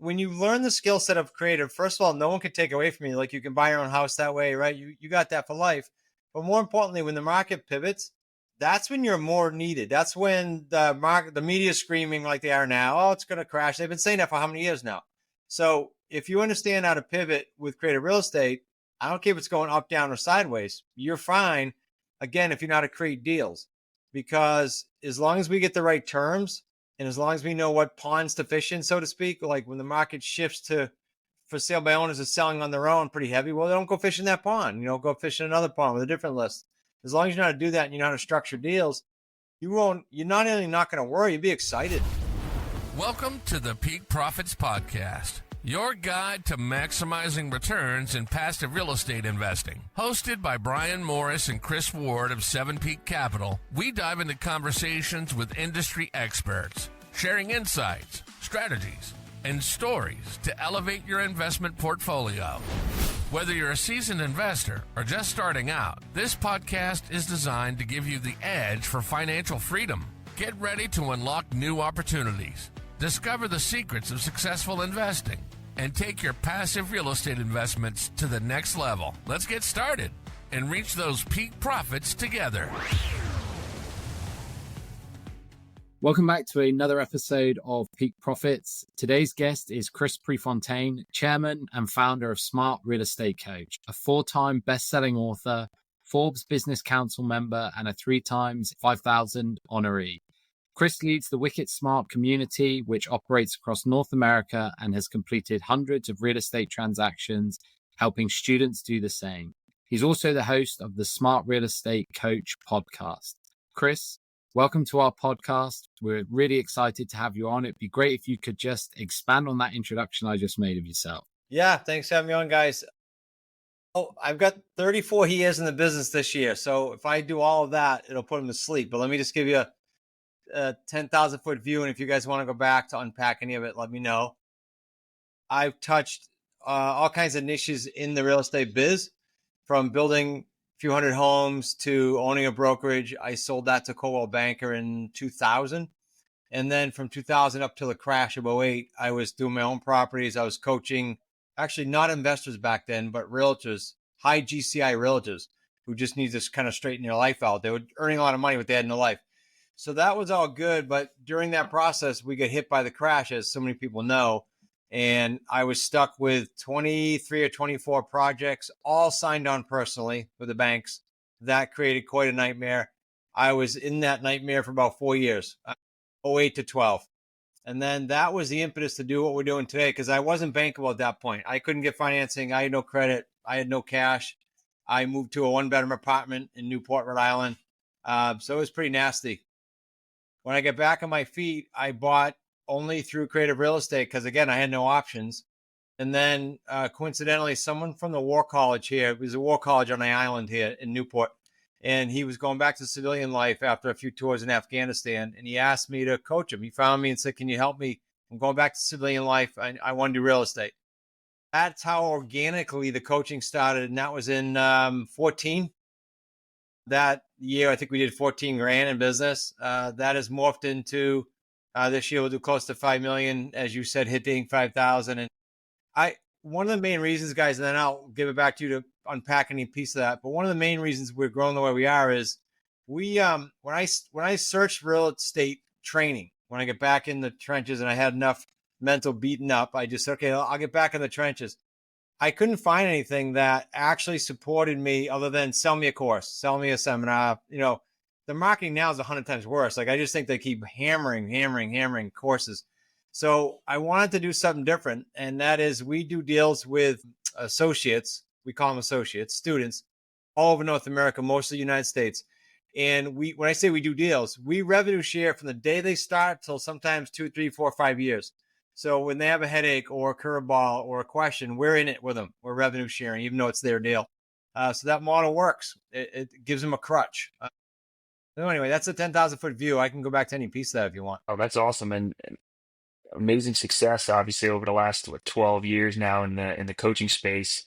when you learn the skill set of creative, first of all, no one can take away from you. Like you can buy your own house that way, right? You got that for life. But more importantly, when the market pivots, that's when you're more needed. That's when the media is screaming like they are now. Oh, it's going to crash. They've been saying that for how many years now? So if you understand how to pivot with creative real estate, I don't care if it's going up, down, or sideways. You're fine. Again, if you know how to create deals, because as long as we get the right terms, and as long as we know what ponds to fish in, so to speak, like when the market shifts to for sale by owners is selling on their own pretty heavy, well, don't go fish in that pond. Go fish in another pond with a different list. As long as you know how to do that and you know how to structure deals, you're not only not going to worry, you'll be excited. Welcome to the Peak Profits Podcast, your guide to maximizing returns in passive real estate investing. Hosted by Brian Morris and Chris Ward of 7 Peak Capital, we dive into conversations with industry experts, sharing insights, strategies, and stories to elevate your investment portfolio. Whether you're a seasoned investor or just starting out, this podcast is designed to give you the edge for financial freedom. Get ready to unlock new opportunities, discover the secrets of successful investing, and take your passive real estate investments to the next level. Let's get started and reach those peak profits together. Welcome back to another episode of Peak Profits. Today's guest is Chris Prefontaine, chairman and founder of Smart Real Estate Coach, a 4-time best-selling author, Forbes Business Council member, and a 3 times 5,000 honoree. Chris leads the Wicked Smart community, which operates across North America and has completed hundreds of real estate transactions, helping students do the same. He's also the host of the Smart Real Estate Coach podcast. Chris, welcome to our podcast. We're really excited to have you on. It'd be great if you could just expand on that introduction I just made of yourself. Yeah, thanks for having me on, guys. Oh, I've got 34 years in the business this year. So if I do all of that, it'll put them to sleep. But let me just give you a 10,000 foot view. And if you guys want to go back to unpack any of it, let me know. I've touched all kinds of niches in the real estate biz, from building a few hundred homes to owning a brokerage. I sold that to Coldwell Banker in 2000. And then from 2000 up till the crash of 08, I was doing my own properties. I was coaching, actually not investors back then, but realtors, high GCI realtors who just need to kind of straighten their life out. They were earning a lot of money, but they had no life. So that was all good. But during that process, we got hit by the crash, as so many people know. And I was stuck with 23 or 24 projects, all signed on personally with the banks. That created quite a nightmare. I was in that nightmare for about 4 years, 08 to 12. And then that was the impetus to do what we're doing today, because I wasn't bankable at that point. I couldn't get financing. I had no credit. I had no cash. I moved to a 1-bedroom apartment in Newport, Rhode Island. So it was pretty nasty. When I get back on my feet, I bought only through creative real estate because, again, I had no options. And then coincidentally, someone from the War College here, it was a War College on the island here in Newport, and he was going back to civilian life after a few tours in Afghanistan, and he asked me to coach him. He found me and said, can you help me? I'm going back to civilian life. I want to do real estate. That's how organically the coaching started, and that was in 14. That year, I think we did 14 grand in business. That has morphed into this year we'll do close to 5 million, as you said, hitting 5,000. And one of the main reasons, guys, and then I'll give it back to you to unpack any piece of that. But one of the main reasons we're growing the way we are is we when I searched real estate training, when I get back in the trenches and I had enough mental beaten up, I just said, okay, I'll get back in the trenches. I couldn't find anything that actually supported me other than sell me a course, sell me a seminar. The marketing now is 100 times worse. Like, I just think they keep hammering courses. So I wanted to do something different. And that is, we do deals with associates. We call them associates, students all over North America, most of the United States. And when I say we do deals, we revenue share from the day they start till sometimes 2, 3, 4, 5 years. So when they have a headache or a curveball or a question, we're in it with them. We're revenue sharing, even though it's their deal. So that model works. It gives them a crutch. So anyway, that's a 10,000 foot view. I can go back to any piece of that if you want. Oh, that's awesome. And amazing success, obviously, over the last 12 years now in the coaching space.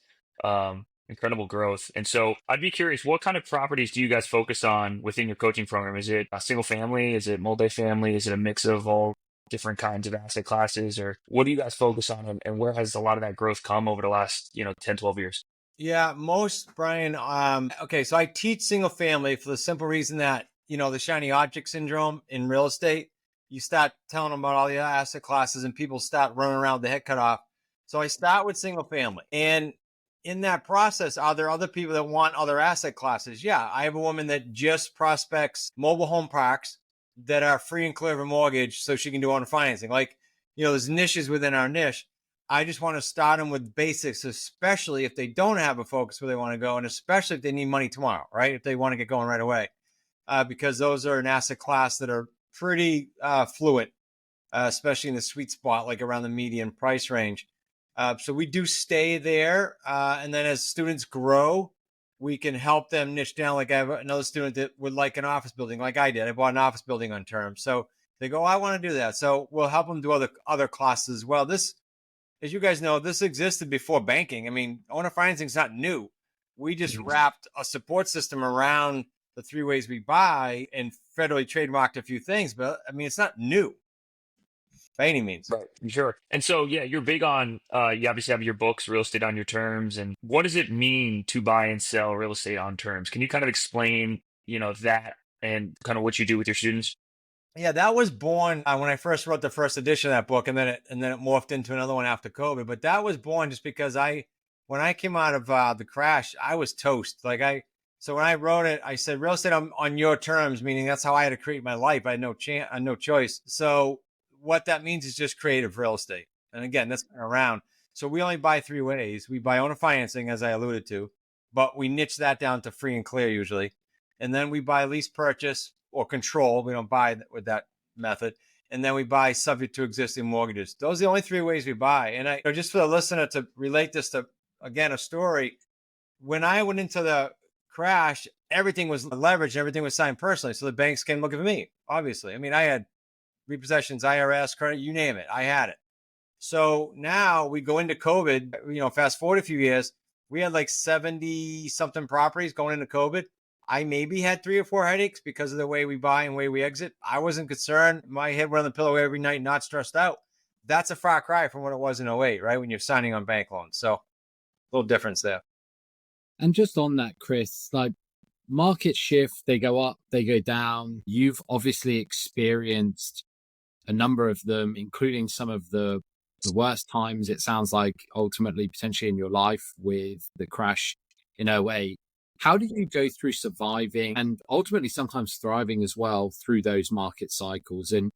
Incredible growth. And so I'd be curious, what kind of properties do you guys focus on within your coaching program? Is it a single family? Is it multifamily? Is it a mix of all? different kinds of asset classes, or what do you guys focus on, and where has a lot of that growth come over the last, 10, 12 years? Yeah, most Brian. Okay, so I teach single family for the simple reason that the shiny object syndrome in real estate. You start telling them about all the asset classes, and people start running around with the head cut off. So I start with single family, and in that process, are there other people that want other asset classes? Yeah, I have a woman that just prospects mobile home parks that are free and clear of a mortgage, so she can do owner financing. Like, there's niches within our niche. I just want to start them with basics, especially if they don't have a focus where they want to go, and especially if they need money tomorrow, right? If they want to get going right away, because those are an asset class that are pretty fluid, especially in the sweet spot, like around the median price range. So we do stay there. And then as students grow, we can help them niche down. Like I have another student that would like an office building, like I did. I bought an office building on terms. So they go, I want to do that. So we'll help them do other classes as well. This, as you guys know, this existed before banking. I mean, owner financing is not new. We just wrapped a support system around the three ways we buy and federally trademarked a few things, but I mean, it's not new by any means. Right, sure. And so, yeah, you're big on, you obviously have your books, Real Estate on Your Terms. And what does it mean to buy and sell real estate on terms? Can you kind of explain, that and kind of what you do with your students? Yeah, that was born when I first wrote the first edition of that book, and then it morphed into another one after COVID. But that was born just because when I came out of the crash, I was toast. So when I wrote it, I said real estate on your terms, meaning that's how I had to create my life. I had no choice. So what that means is just creative real estate. And again, that's been around. So we only buy three ways. We buy owner financing, as I alluded to, but we niche that down to free and clear usually. And then we buy lease purchase or control. We don't buy with that method. And then we buy subject to existing mortgages. Those are the only three ways we buy. And just for the listener to relate this to, again, a story. When I went into the crash, everything was leveraged, everything was signed personally. So the banks came looking for me, obviously. I mean, I had repossessions, IRS, credit, you name it. I had it. So now we go into COVID, fast forward a few years, we had like 70 something properties going into COVID. I maybe had 3 or 4 headaches because of the way we buy and way we exit. I wasn't concerned. My head went on the pillow every night, not stressed out. That's a far cry from what it was in 08, right? When you're signing on bank loans. So a little difference there. And just on that, Chris, like market shift, they go up, they go down. You've obviously experienced a number of them, including some of the worst times, it sounds like, ultimately, potentially in your life with the crash in 08. How do you go through surviving and ultimately sometimes thriving as well through those market cycles? And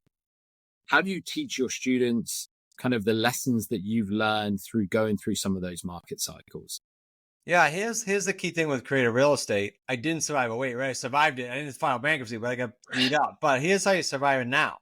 how do you teach your students kind of the lessons that you've learned through going through some of those market cycles? Yeah, here's the key thing with creative real estate. I didn't survive 08, right? I survived it. I didn't file bankruptcy, but I got beat up. But here's how you survive it now.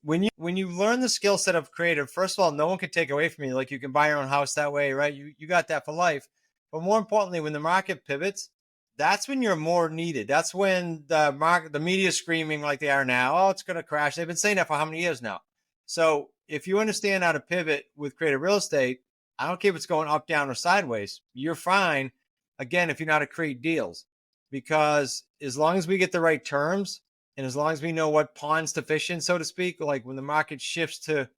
When you learn the skill set of creative, first of all, no one can take away from you. Like, you can buy your own house that way, right? You got that for life. But more importantly, when the market pivots, that's when you're more needed. That's when the media is screaming like they are now. Oh, it's going to crash. They've been saying that for how many years now? So if you understand how to pivot with creative real estate, I don't care if it's going up, down, or sideways, you're fine. Again, if you know how to create deals, because as long as we get the right terms and as long as we know what ponds to fish in, so to speak, like when the market shifts to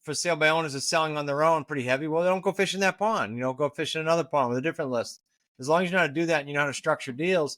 for sale by owners is selling on their own pretty heavy, well, don't go fish in that pond. Go fish in another pond with a different list. As long as you know how to do that and you know how to structure deals,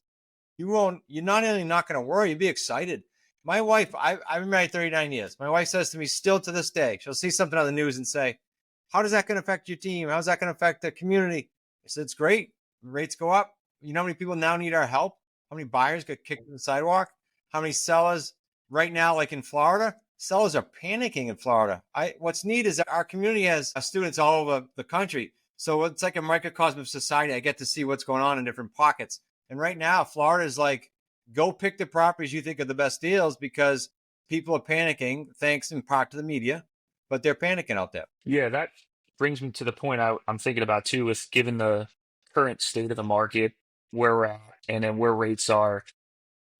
you're not only not going to worry, you'll be excited. My wife, I've been married 39 years. My wife says to me still to this day, she'll see something on the news and say, how does that going to affect your team? How's that going to affect the community? I said, it's great. Rates go up. You know how many people now need our help? How many buyers get kicked in the sidewalk? How many sellers right now, like in Florida, sellers are panicking in Florida. What's neat is that our community has students all over the country. So it's like a microcosm of society. I get to see what's going on in different pockets. And right now, Florida is like, go pick the properties you think are the best deals because people are panicking, thanks in part to the media, but they're panicking out there. Yeah, that brings me to the point I'm thinking about too, with given the current state of the market, where we're at, and then where rates are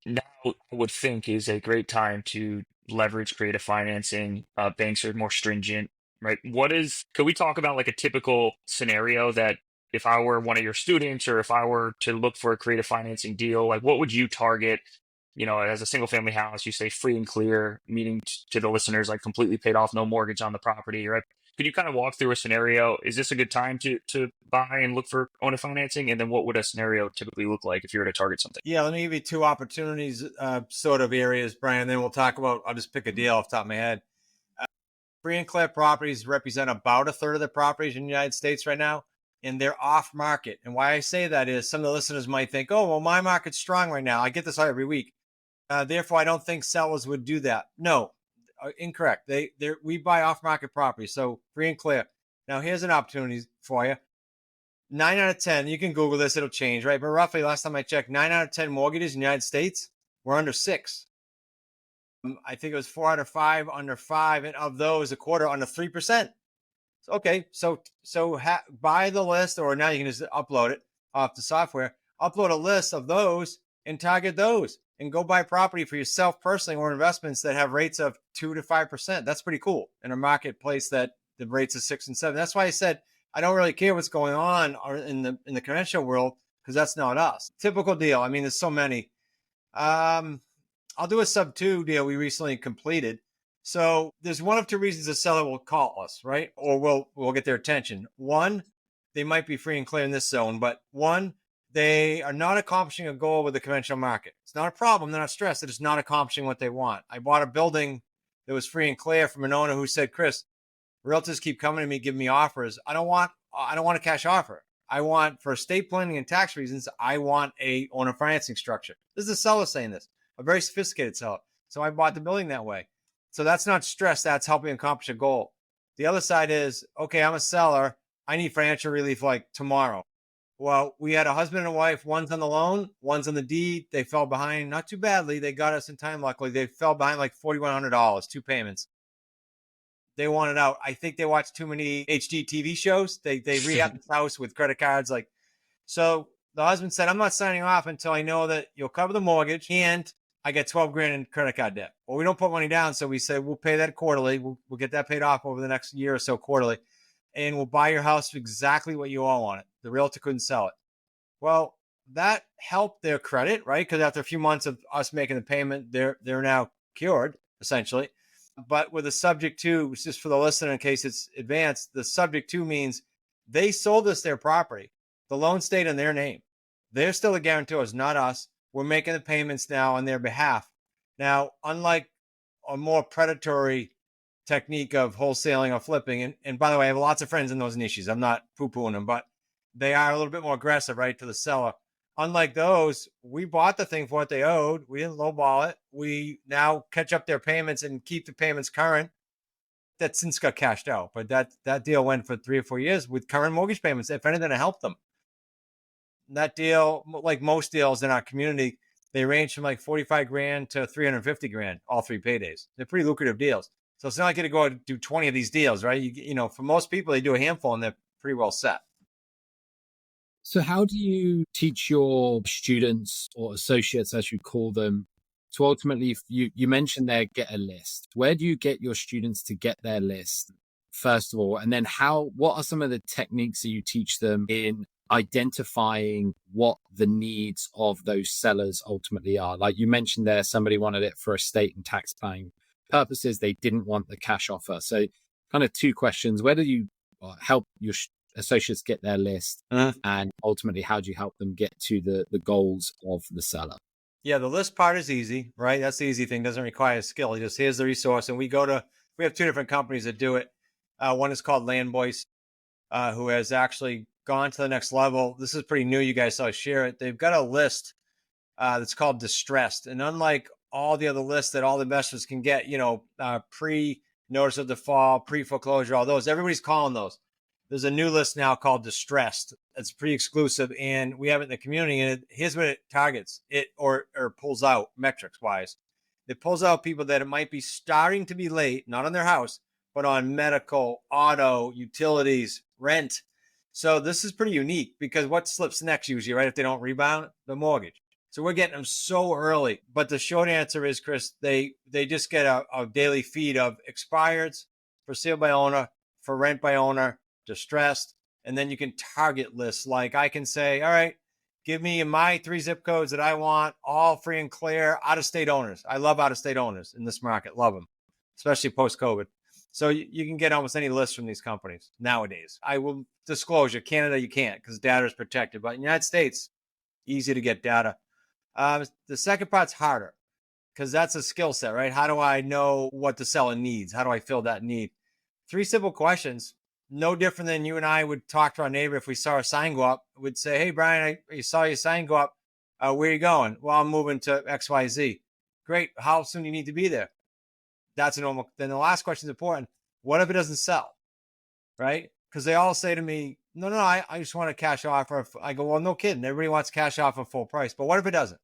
now, I would think is a great time to leverage creative financing. Banks are more stringent, right? Could we talk about like a typical scenario that if I were one of your students or if I were to look for a creative financing deal, like what would you target, as a single family house, you say free and clear, meaning to the listeners, like completely paid off, no mortgage on the property, right? Could you kind of walk through a scenario? Is this a good time to buy and look for owner financing? And then what would a scenario typically look like if you were to target something? Yeah, let me give you two opportunities, sort of areas, Brian. Then we'll talk about, I'll just pick a deal off the top of my head. Free and clear properties represent about a third of the properties in the United States right now, and they're off market. And why I say that is some of the listeners might think, oh, well, my market's strong right now. I get this every week. Therefore, I don't think sellers would do that. No, incorrect. We buy off market properties, so free and clear. Now, here's an opportunity for you. 9 out of 10, you can Google this, it'll change, right? But roughly, last time I checked, 9 out of 10 mortgages in the United States were under 6. I think it was 4 out of 5 under 5, and of those, a quarter under 3%. Okay, so buy the list, or now you can just upload it off the software. Upload a list of those and target those, and go buy property for yourself personally or investments that have rates of 2 to 5%. That's pretty cool in a marketplace that the rates of 6 and 7. That's why I said I don't really care what's going on in the conventional world, because that's not us. Typical deal. I mean, there's so many. I'll do a sub 2 deal we recently completed. So there's one of two reasons a seller will call us, right? Or we'll get their attention. One, they might be free and clear in this zone, but one, they are not accomplishing a goal with the conventional market. It's not a problem. They're not stressed. They're just not accomplishing what they want. I bought a building that was free and clear from an owner who said, Chris, realtors keep coming to me, giving me offers. I don't want a cash offer. I want, for estate planning and tax reasons, I want a owner financing structure. This is a seller saying this, a very sophisticated seller. So I bought the building that way. So that's not stress. That's helping accomplish a goal. The other side is, okay, I'm a seller. I need financial relief like tomorrow. Well, we had a husband and a wife. One's on the loan, one's on the deed. They fell behind, not too badly. They got us in time, luckily. They fell behind like $4,100, 2 payments. They wanted out. I think they watched too many HD TV shows. They rehabbed this house with credit cards. So the husband said, I'm not signing off until I know that you'll cover the mortgage and I get 12 grand in credit card debt. Well, we don't put money down. So we say, we'll pay that quarterly. We'll get that paid off over the next year or so quarterly. And we'll buy your house for exactly what you owe on it. The realtor couldn't sell it. Well, that helped their credit, right? Because after a few months of us making the payment, they're now cured, essentially. But with a subject to, just for the listener in case it's advanced, the subject to means they sold us their property. The loan stayed in their name. They're still the guarantors, not us. We're making the payments now on their behalf. Now, unlike a more predatory technique of wholesaling or flipping, and by the way, I have lots of friends in those niches. I'm not poo-pooing them, but they are a little bit more aggressive, right, to the seller. Unlike those, we bought the thing for what they owed. We didn't lowball it. We now catch up their payments and keep the payments current. That since got cashed out, but that deal went for 3 or 4 years with current mortgage payments. If anything, to help them. That deal, like most deals in our community, they range from like 45 grand to 350 grand, all 3 paydays. They're pretty lucrative deals. So it's not like you to go do 20 of these deals, right? You know, for most people, they do a handful and they're pretty well set. So how do you teach your students or associates, as you call them, to ultimately, you mentioned there, get a list. Where do you get your students to get their list, first of all? And then what are some of the techniques that you teach them in identifying what the needs of those sellers ultimately are? Like you mentioned there, somebody wanted it for estate and tax planning purposes. They didn't want the cash offer. So kind of 2 questions. Where do you help your associates get their list? And ultimately, how do you help them get to the goals of the seller? Yeah, the list part is easy, right? That's the easy thing. Doesn't require skill. Just here's the resource. And we have 2 different companies that do it. One is called Landboys, who has actually gone to the next level. This is pretty new. You guys saw share it. They've got a list that's called Distressed. And unlike all the other lists that all the investors can get, pre-notice of default, pre-foreclosure, all those, everybody's calling those. There's a new list now called Distressed. It's pretty exclusive, and we have it in the community. And here's what it targets: it or pulls out metrics wise. It pulls out people that it might be starting to be late, not on their house, but on medical, auto, utilities, rent. So this is pretty unique because what slips next usually, right? If they don't rebound, the mortgage. So we're getting them so early. But the short answer is, Chris, they just get a daily feed of expireds, for sale by owner, for rent by owner, distressed, and then you can target lists. Like I can say, all right, Give me my 3 zip codes that I want, all free and clear, out-of-state owners. I love out-of-state owners in this market. Love them, especially post-COVID. So you can get almost any list from these companies nowadays. I will disclosure, Canada, you can't because data is protected. But in the United States, easy to get data. The second part's harder because that's a skill set, right? How do I know what the seller needs? How do I fill that need? 3 simple questions. No different than you and I would talk to our neighbor if we saw a sign go up. We'd say, hey, Brian, I saw your sign go up. Where are you going? Well, I'm moving to XYZ. Great. How soon do you need to be there? That's a normal. Then the last question is important. What if it doesn't sell? Right? Because they all say to me, no, I just want a cash offer. I go, well, no kidding. Everybody wants cash offer full price. But what if it doesn't?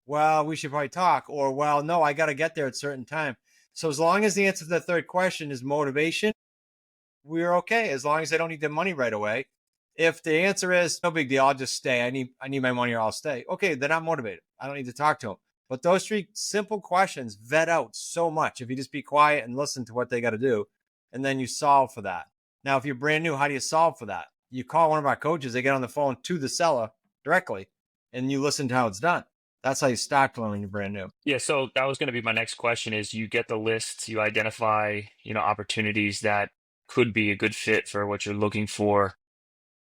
Well, we should probably talk. Or, well, no, I got to get there at a certain time. So as long as the answer to the third question is motivation, we're okay. As long as they don't need the money right away. If the answer is no big deal, I'll just stay. I need my money or I'll stay. Okay, they're not motivated. I don't need to talk to them. But those 3 simple questions vet out so much if you just be quiet and listen to what they got to do, and then you solve for that. Now, if you're brand new, how do you solve for that? You call one of our coaches, they get on the phone to the seller directly, and you listen to how it's done. That's how you start when you're brand new. Yeah, so that was going to be my next question is you get the lists, you identify, opportunities that could be a good fit for what you're looking for.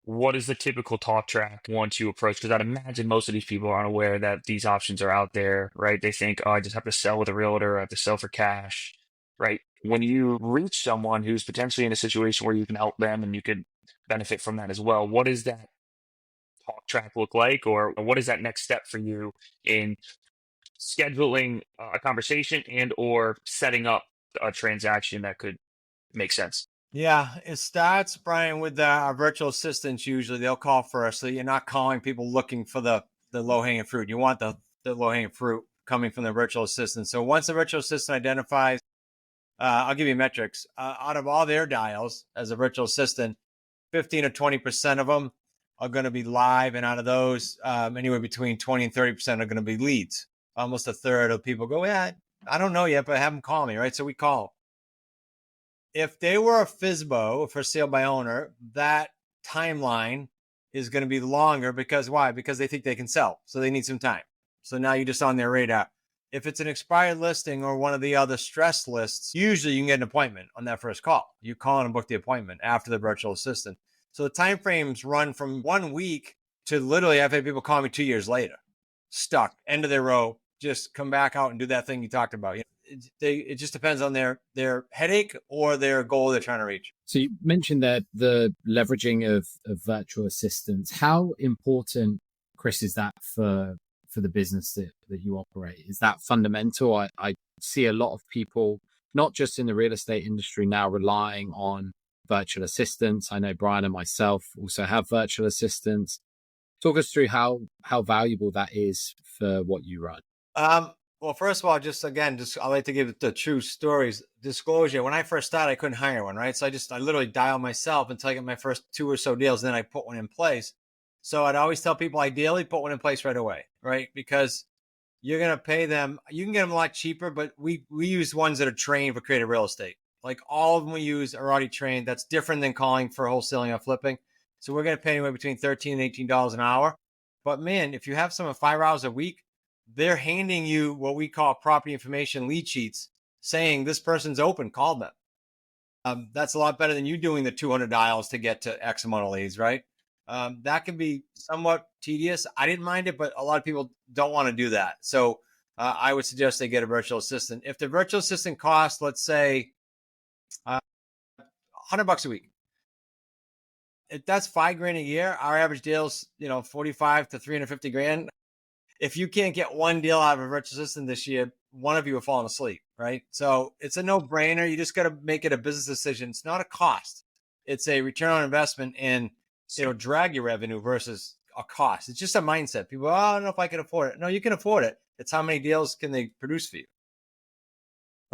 What is the typical talk track once you approach? Because I'd imagine most of these people aren't aware that these options are out there, right? They think, oh, I just have to sell with a realtor, I have to sell for cash, right? When you reach someone who's potentially in a situation where you can help them and you could benefit from that as well, what does that talk track look like? Or what is that next step for you in scheduling a conversation and or setting up a transaction that could make sense? Yeah, it starts, Brian, with our virtual assistants. Usually they'll call first. So you're not calling people looking for the low-hanging fruit. You want the low-hanging fruit coming from the virtual assistant. So once the virtual assistant identifies, I'll give you metrics. Out of all their dials as a virtual assistant, 15 or 20% of them are going to be live. And out of those, anywhere between 20 and 30% are going to be leads. Almost a third of people go, yeah, I don't know yet, but have them call me, right? So we call. If they were a FSBO, for sale by owner, that timeline is going to be longer because why? Because they think they can sell. So they need some time. So now you're just on their radar. If it's an expired listing or one of the other stress lists, usually you can get an appointment on that first call. You call and book the appointment after the virtual assistant. So the time frames run from 1 week to literally I've had people call me 2 years later, stuck, end of their row, just come back out and do that thing you talked about. It just depends on their headache or their goal they're trying to reach. So you mentioned that the leveraging of virtual assistants. How important, Chris, is that for the business that you operate? Is that fundamental? I see a lot of people, not just in the real estate industry now, relying on virtual assistants. I know Brian and myself also have virtual assistants. Talk us through how valuable that is for what you run. Well, first of all, I like to give the true stories. Disclosure, when I first started, I couldn't hire one, right? So I literally dial myself until I get my first 2 or so deals, and then I put one in place. So I'd always tell people, ideally, put one in place right away, right? Because you're going to pay them. You can get them a lot cheaper, but we use ones that are trained for creative real estate. Like all of them we use are already trained. That's different than calling for wholesaling or flipping. So we're going to pay anywhere between $13 and $18 an hour. But man, if you have someone 5 hours a week, they're handing you what we call property information lead sheets saying this person's open, call them. That's a lot better than you doing the 200 dials to get to X amount of leads, right? That can be somewhat tedious. I didn't mind it, but a lot of people don't want to do that. So I would suggest they get a virtual assistant. If the virtual assistant costs, let's say, $100 a week, if that's $5,000 a year, our average deal's 45 to 350 grand. If you can't get one deal out of a virtual assistant this year, one of you are falling asleep, right? So it's a no-brainer. You just got to make it a business decision. It's not a cost. It's a return on investment, and it'll drag your revenue versus a cost. It's just a mindset. People, I don't know if I can afford it. No, you can afford it. It's how many deals can they produce for you?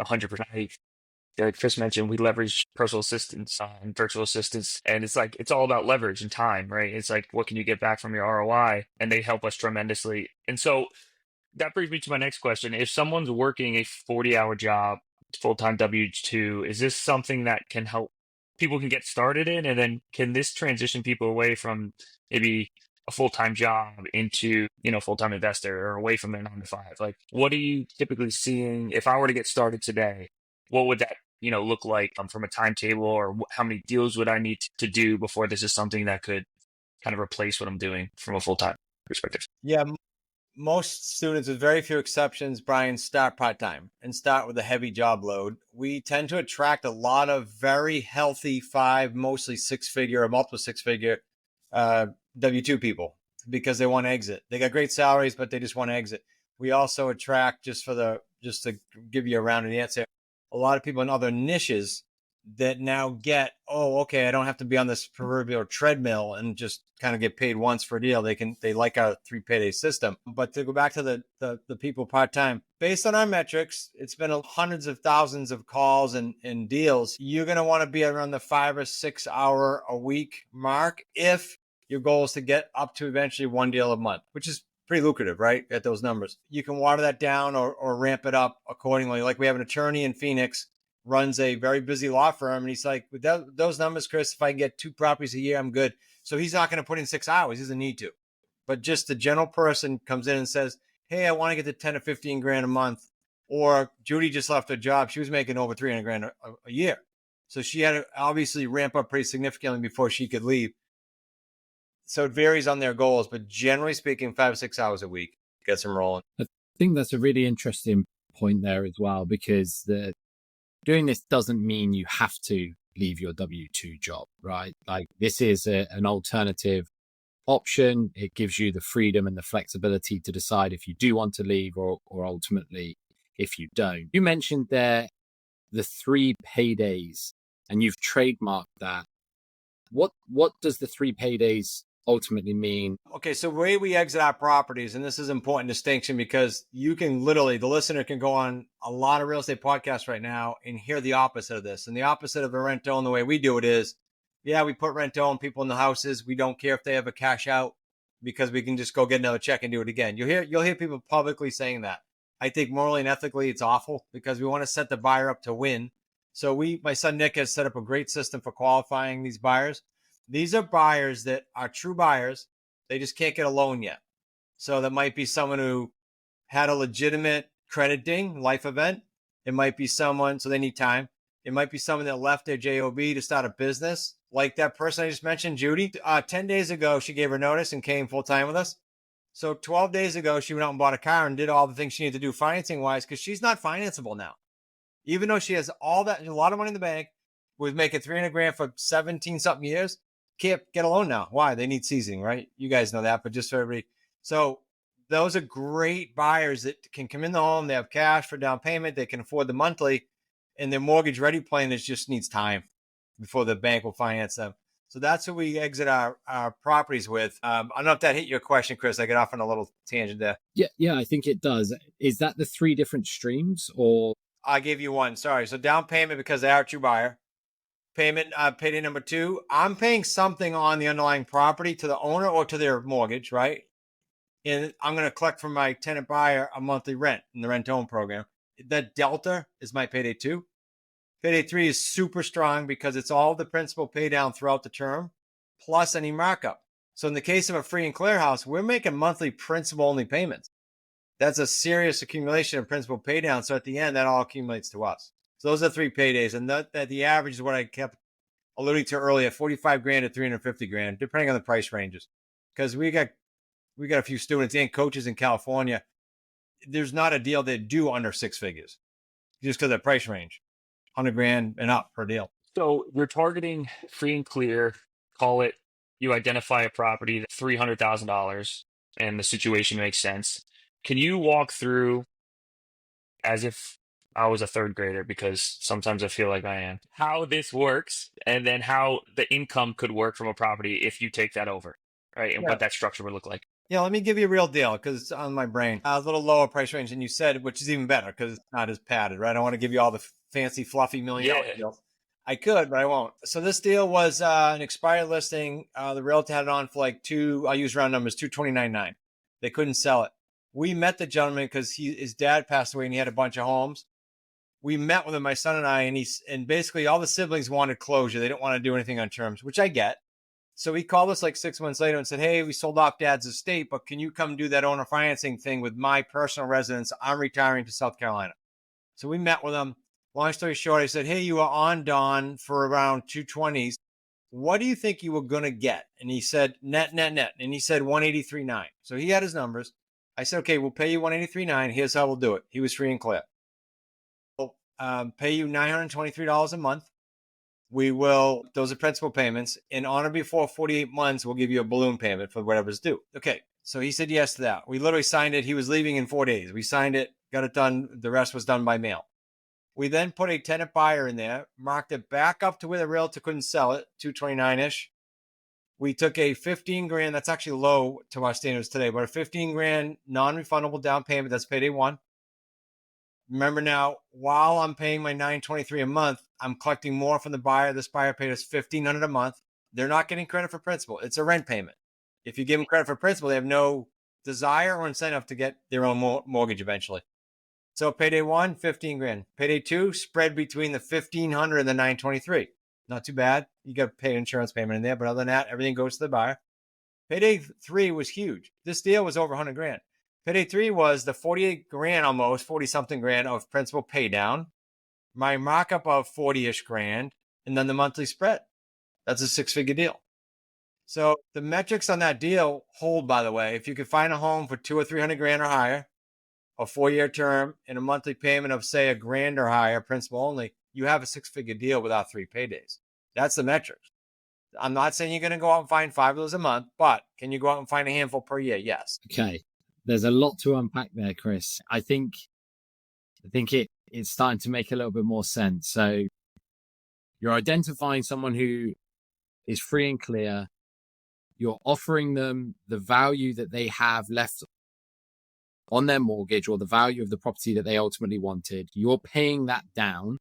100%. Like Chris mentioned, we leverage personal assistants and virtual assistants, and it's all about leverage and time, right? It's like, what can you get back from your ROI? And they help us tremendously. And so that brings me to my next question. If someone's working a 40-hour job, full-time W-2, is this something that can help people can get started in? And then can this transition people away from maybe a full-time job into, full-time investor or away from their 9 to 5? Like, what are you typically seeing? If I were to get started today, what would that, look like from a timetable, or how many deals would I need to do before this is something that could kind of replace what I'm doing from a full-time perspective? Yeah, most students, with very few exceptions, Brian, start part-time and start with a heavy job load. We tend to attract a lot of very healthy mostly six-figure or multiple six-figure W-2 people because they want to exit. They got great salaries, but they just want to exit. We also attract, just to give you a rounded answer, a lot of people in other niches that now get, oh, okay, I don't have to be on this proverbial treadmill and just kind of get paid once for a deal. They like our 3 payday system. But to go back to the people part-time, based on our metrics, it's been hundreds of thousands of calls and deals. You're going to want to be around the 5 or 6 hour a week mark if your goal is to get up to eventually 1 deal a month, which is pretty lucrative, right? At those numbers. You can water that down or ramp it up accordingly. Like we have an attorney in Phoenix, runs a very busy law firm. And he's like, with those numbers, Chris, if I can get 2 properties a year, I'm good. So he's not going to put in 6 hours. He doesn't need to. But just the general person comes in and says, hey, I want to get to 10 or 15 grand a month. Or Judy just left her job. She was making over 300 grand a year. So she had to obviously ramp up pretty significantly before she could leave. So it varies on their goals, but generally speaking, 5 or 6 hours a week gets them rolling. I think that's a really interesting point there as well, because doing this doesn't mean you have to leave your W-2 job, right? Like this is an alternative option. It gives you the freedom and the flexibility to decide if you do want to leave or ultimately if you don't. You mentioned there the 3 paydays and you've trademarked that. What does the 3 paydays ultimately mean? Okay, so the way we exit our properties, and this is an important distinction because you can literally, the listener can go on a lot of real estate podcasts right now and hear the opposite of this. And the opposite of a rent own, the way we do it is, yeah, we put rent own people in the houses. We don't care if they have a cash out because we can just go get another check and do it again. You'll hear people publicly saying that. I think morally and ethically it's awful because we want to set the buyer up to win. So my son Nick has set up a great system for qualifying these buyers. These are buyers that are true buyers. They just can't get a loan yet. So that might be someone who had a legitimate credit ding, life event. It might be someone, so they need time. It might be someone that left their JOB to start a business. Like that person I just mentioned, Judy. 10 days ago, she gave her notice and came full time with us. So 12 days ago, she went out and bought a car and did all the things she needed to do financing wise because she's not financeable now. Even though she has all that, a lot of money in the bank, was making 300 grand for 17 something years. Can't get a loan now. Why? They need seasoning, right? You guys know that, but just for everybody. So those are great buyers that can come in the home. They have cash for down payment. They can afford the monthly, and their mortgage ready plan just needs time before the bank will finance them. So that's who we exit our properties with. I don't know if that hit your question, Chris. I got off on a little tangent there. Yeah, I think it does. Is that the 3 different streams, or? I gave you one. Sorry. So down payment because they are a true buyer. Payment, payday number 2, I'm paying something on the underlying property to the owner or to their mortgage, right? And I'm going to collect from my tenant buyer a monthly rent in the rent-own program. That delta is my payday 2. Payday 3 is super strong because it's all the principal pay down throughout the term, plus any markup. So in the case of a free and clear house, we're making monthly principal-only payments. That's a serious accumulation of principal pay down. So at the end, that all accumulates to us. So those are 3 paydays, and that the average is what I kept alluding to earlier: 45 grand to 350 grand, depending on the price ranges. Because we got a few students and coaches in California. There's not a deal that do under 6 figures, just because of the price range, 100 grand and up per deal. So you're targeting free and clear. Call it, you identify a property that's $300,000, and the situation makes sense. Can you walk through, as if I was a 3rd grader, because sometimes I feel like I am, how this works, and then how the income could work from a property if you take that over, right? And what that structure would look like. Yeah, let me give you a real deal because it's on my brain. A little lower price range than you said, which is even better because it's not as padded, right? I don't want to give you all the fancy, fluffy $1 million deals. I could, but I won't. So this deal was an expired listing. The realtor had it on for like I'll use round numbers, $229,900. They couldn't sell it. We met the gentleman because his dad passed away and he had a bunch of homes. We met with him, my son and I, and basically all the siblings wanted closure. They didn't want to do anything on terms, which I get. So he called us like 6 months later and said, hey, we sold off dad's estate, but can you come do that owner financing thing with my personal residence? I'm retiring to South Carolina. So we met with him. Long story short, I said, hey, you were on Don for around 220s. What do you think you were going to get? And he said, net. And he said 183.9. So he had his numbers. I said, okay, we'll pay you 183.9. Here's how we'll do it. He was free and clear. We'll pay you $923 a month. We will, those are principal payments. And on or before 48 months, we'll give you a balloon payment for whatever's due. Okay. So he said yes to that. We literally signed it. He was leaving in 4 days. We signed it, got it done. The rest was done by mail. We then put a tenant buyer in there, marked it back up to where the realtor couldn't sell it, 229-ish. We took a 15 grand, that's actually low to our standards today, but a 15 grand non-refundable down payment, that's payday one. Remember now, while I'm paying my $923 a month, I'm collecting more from the buyer. This buyer paid us $1,500 a month. They're not getting credit for principal. It's a rent payment. If you give them credit for principal, they have no desire or incentive to get their own mortgage eventually. So payday one, 15 grand. Payday two, spread between the 1,500 and the 923. Not too bad. You got to pay an insurance payment in there, but other than that, everything goes to the buyer. Payday three was huge. This deal was over 100 grand. Payday three was the 48 grand, almost 40 something grand of principal pay down, my markup of 40-ish grand, and then the monthly spread. That's a 6-figure deal. So the metrics on that deal hold, by the way. If you could find a home for 200 or 300 grand or higher, a 4-year term, and a monthly payment of, say, a grand or higher, principal only, you have a 6-figure deal without 3 paydays. That's the metrics. I'm not saying you're going to go out and find 5 of those a month, but can you go out and find a handful per year? Yes. Okay. There's a lot to unpack there, Chris. I think it's starting to make a little bit more sense. So you're identifying someone who is free and clear. You're offering them the value that they have left on their mortgage or the value of the property that they ultimately wanted. You're paying that down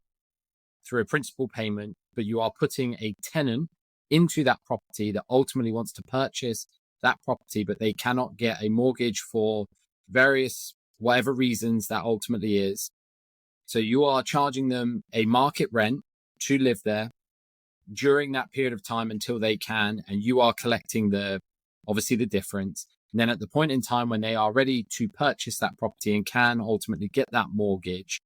through a principal payment, but you are putting a tenant into that property that ultimately wants to purchase that property, but they cannot get a mortgage for various, whatever reasons that ultimately is. So you are charging them a market rent to live there during that period of time until they can, and you are collecting obviously the difference. And then at the point in time when they are ready to purchase that property and can ultimately get that mortgage,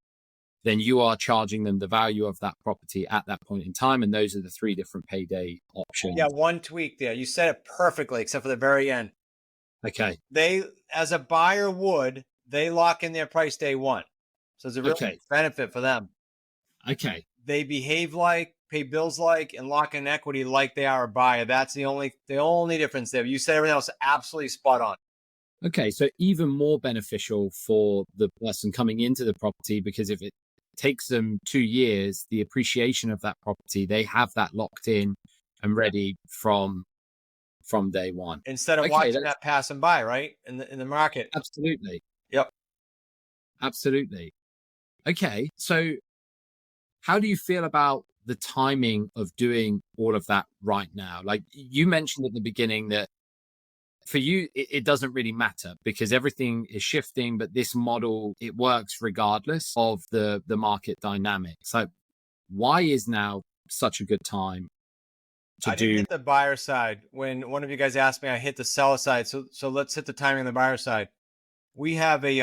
then you are charging them the value of that property at that point in time. And those are the 3 different payday options. Yeah, one tweak there. You said it perfectly, except for the very end. Okay. They, as a buyer would, they lock in their price day one. So it's a real benefit for them. Okay. They behave like, pay bills like, and lock in equity like they are a buyer. That's the only difference there. You said everything else absolutely spot on. Okay, so even more beneficial for the person coming into the property, because if it takes them 2 years, the appreciation of that property, they have that locked in and ready from day one. Instead of watching that pass them by, right? In the market. Absolutely. Yep. Absolutely. Okay, so how do you feel about the timing of doing all of that right now? Like you mentioned at the beginning that for you, it doesn't really matter because everything is shifting, but this model, it works regardless of the market dynamics. So why is now such a good time to do? Didn't hit the buyer side. When one of you guys asked me, I hit the seller side. So let's hit the timing on the buyer side. We have a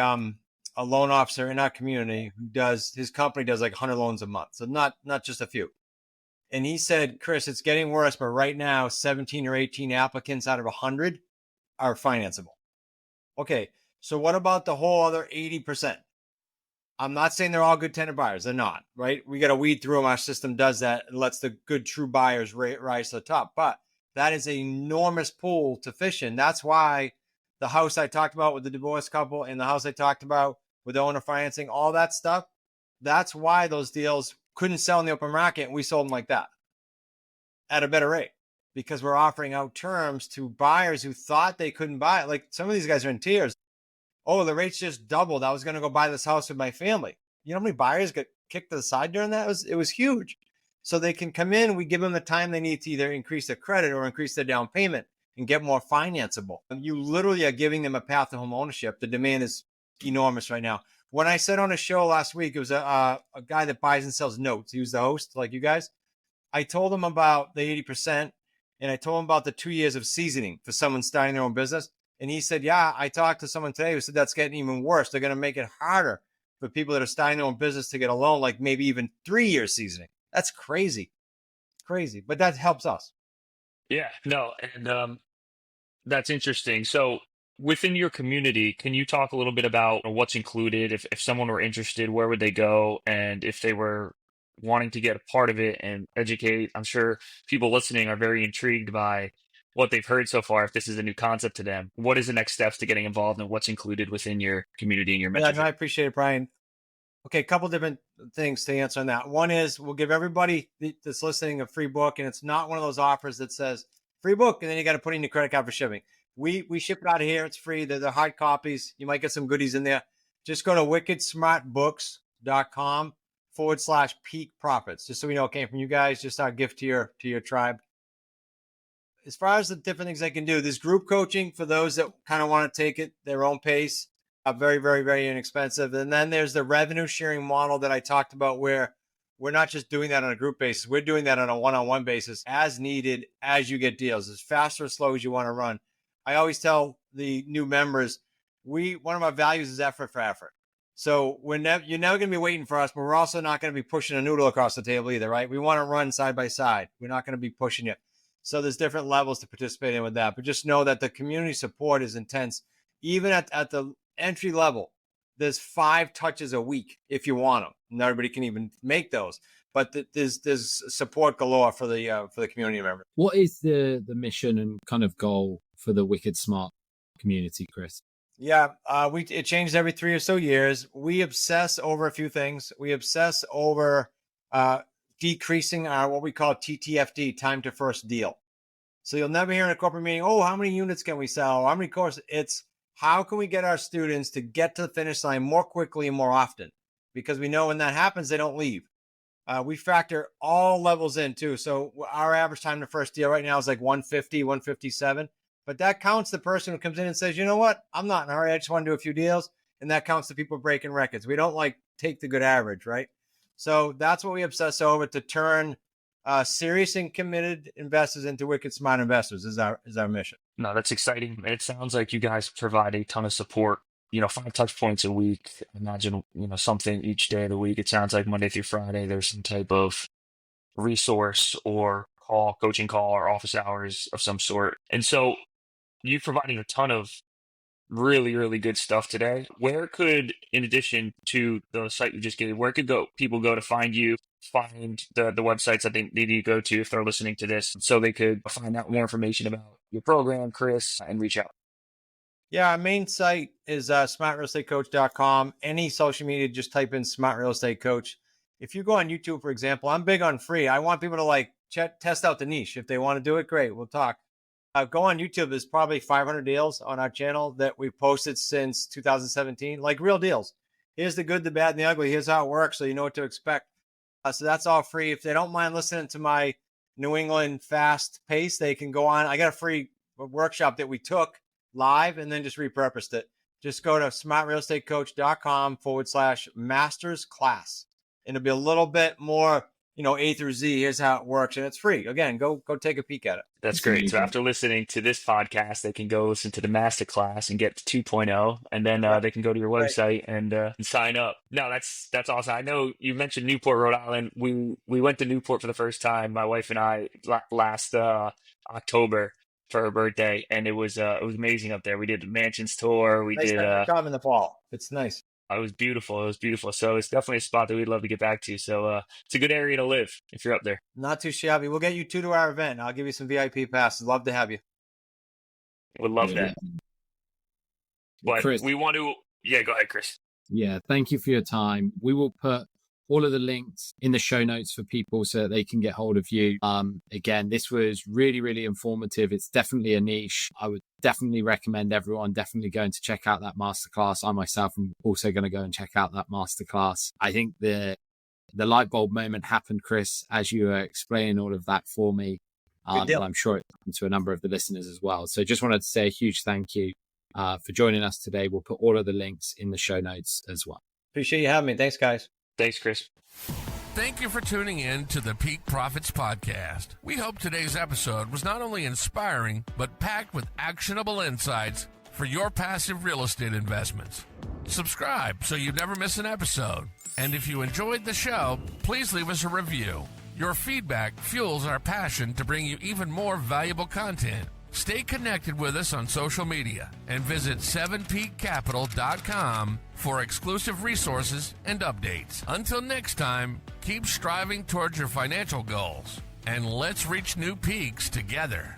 loan officer in our community who his company does like 100 loans a month. So not just a few. And he said, Chris, it's getting worse, but right now 17 or 18 applicants out of 100 are financeable. Okay, so what about the whole other 80%? I'm not saying they're all good tenant buyers. They're not, right? We got to weed through them. Our system does that and lets the good, true buyers rise to the top. But that is an enormous pool to fish in. That's why the house I talked about with the divorced couple and the house I talked about with the owner financing, all that stuff, that's why those deals couldn't sell in the open market. And we sold them like that at a better rate because we're offering out terms to buyers who thought they couldn't buy it. Like some of these guys are in tears. Oh, the rates just doubled. I was going to go buy this house with my family. You know how many buyers got kicked to the side during that? It was huge. So they can come in. We give them the time they need to either increase their credit or increase their down payment and get more financeable. You literally are giving them a path to home ownership. The demand is enormous right now. When I said on a show last week, it was a guy that buys and sells notes. He was the host like you guys. I told him about the 80%. And I told him about the 2 years of seasoning for someone starting their own business. And he said, yeah, I talked to someone today who said that's getting even worse. They're going to make it harder for people that are starting their own business to get a loan, like maybe even 3 years seasoning. That's crazy. Crazy. But that helps us. Yeah, no, and that's interesting. So within your community, can you talk a little bit about what's included? If someone were interested, where would they go? And if they were wanting to get a part of it and educate, I'm sure people listening are very intrigued by what they've heard so far. If this is a new concept to them, what is the next steps to getting involved and what's included within your community and your Yeah, no, mentorship? I appreciate it, Brian. Okay, a couple different things to answer on that. One is we'll give everybody that's listening a free book, and it's not one of those offers that says free book, and then you got to put in your credit card for shipping. We ship it out of here. It's free. They're the hard copies. You might get some goodies in there. Just go to wickedsmartbooks.com/peak profits, just so we know it came from you guys. Just our gift to your tribe. As far as the different things I can do, there's group coaching for those that kind of want to take it their own pace. Very, very, very inexpensive. And then there's the revenue sharing model that I talked about, where we're not just doing that on a group basis. We're doing that on a one-on-one basis as needed, as you get deals, as fast or slow as you want to run. I always tell the new members, one of our values is effort for effort. So you're never going to be waiting for us, but we're also not going to be pushing a noodle across the table either, right? We want to run side by side. We're not going to be pushing you. So there's different levels to participate in with that. But just know that the community support is intense. Even at the entry level, there's 5 touches a week if you want them. Not everybody can even make those, but there's support galore for the community members. What is the mission and kind of goal for the Wicked Smart community, Chris? Yeah, it changed every 3 or so years. We obsess over a few things. We obsess over decreasing our what we call TTFD, time to first deal. So you'll never hear in a corporate meeting, oh, how many units can we sell? How many courses? It's how can we get our students to get to the finish line more quickly and more often? Because we know when that happens, they don't leave. We factor all levels in too. So our average time to first deal right now is like 150, 157. But that counts the person who comes in and says, you know what? I'm not in a hurry. I just want to do a few deals. And that counts the people breaking records. We don't like take the good average, right? So that's what we obsess over, to turn serious and committed investors into wicked smart investors is our mission. No, that's exciting. It sounds like you guys provide a ton of support. 5 touch points a week. Imagine, something each day of the week. It sounds like Monday through Friday, there's some type of resource or coaching call or office hours of some sort. And so you providing a ton of really, really good stuff today. Where could, in addition to the site you just gave, where could people go to find you, find the websites that they need to go to if they're listening to this, so they could find out more information about your program, Chris, and reach out? Yeah, our main site is smartrealestatecoach.com. Any social media, just type in Smart Real Estate Coach. If you go on YouTube, for example, I'm big on free. I want people to test out the niche. If they want to do it, great, we'll talk. Go on YouTube. There's probably 500 deals on our channel that we've posted since 2017, like real deals. Here's the good, the bad, and the ugly. Here's how it works, so you know what to expect. So that's all free. If they don't mind listening to my New England fast pace, they can go on. I got a free workshop that we took live and then just repurposed it. Just go to smartrealestatecoach.com/masters class. And it'll be a little bit more, A through Z. Here's how it works. And it's free. Again, go take a peek at it. That's great. So after listening to this podcast, they can go listen to the masterclass and get to 2.0, and then they can go to your website and sign up. No, that's awesome. I know you mentioned Newport, Rhode Island. We went to Newport for the first time, my wife and I, last October for her birthday, and it was amazing up there. We did the mansions tour. We Nice did time to come in the fall. It's nice. it was beautiful. It was beautiful. So it's definitely a spot that we'd love to get back to. So it's a good area to live if you're up there. Not too shabby. We'll get you 2 to our event. I'll give you some VIP passes. Love to have you. Would love that. But Chris, we want to, go ahead, Chris. Yeah, thank you for your time. We will put all of the links in the show notes for people so that they can get hold of you. Again, this was really, really informative. It's definitely a niche. I would definitely recommend everyone definitely going to check out that masterclass. I myself am also going to go and check out that masterclass. I think the light bulb moment happened, Chris, as you were explaining all of that for me. And I'm sure it happened to a number of the listeners as well. So just wanted to say a huge thank you for joining us today. We'll put all of the links in the show notes as well. Appreciate you having me. Thanks, guys. Thanks, Chris. Thank you for tuning in to the Peak Profits Podcast. We hope today's episode was not only inspiring, but packed with actionable insights for your passive real estate investments. Subscribe so you never miss an episode. And if you enjoyed the show, please leave us a review. Your feedback fuels our passion to bring you even more valuable content. Stay connected with us on social media and visit 7peakcapital.com for exclusive resources and updates. Until next time, keep striving towards your financial goals and let's reach new peaks together.